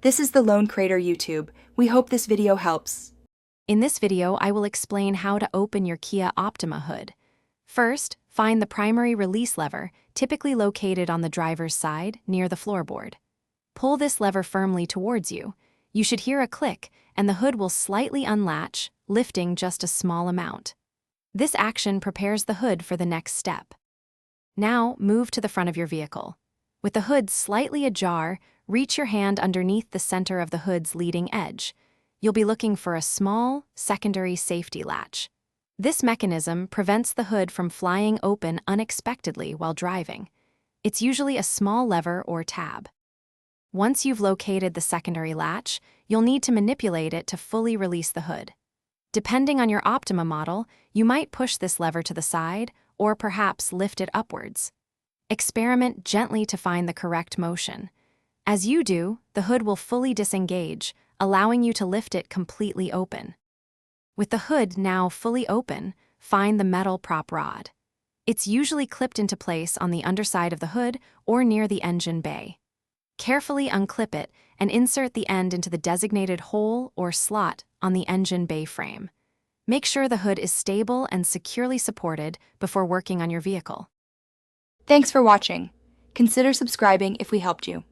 This is the Lone Crater YouTube. We hope this video helps. In this video, I will explain how to open your Kia Optima hood. First, find the primary release lever, typically located on the driver's side near the floorboard. Pull this lever firmly towards you. You should hear a click, and the hood will slightly unlatch, lifting just a small amount. This action prepares the hood for the next step. Now, move to the front of your vehicle. With the hood slightly ajar, reach your hand underneath the center of the hood's leading edge. You'll be looking for a small, secondary safety latch. This mechanism prevents the hood from flying open unexpectedly while driving. It's usually a small lever or tab. Once you've located the secondary latch, you'll need to manipulate it to fully release the hood. Depending on your Optima model, you might push this lever to the side or perhaps lift it upwards. Experiment gently to find the correct motion. As you do, the hood will fully disengage, allowing you to lift it completely open. With the hood now fully open, find the metal prop rod. It's usually clipped into place on the underside of the hood or near the engine bay. Carefully unclip it and insert the end into the designated hole or slot on the engine bay frame. Make sure the hood is stable and securely supported before working on your vehicle. Thanks for watching. Consider subscribing if we helped you.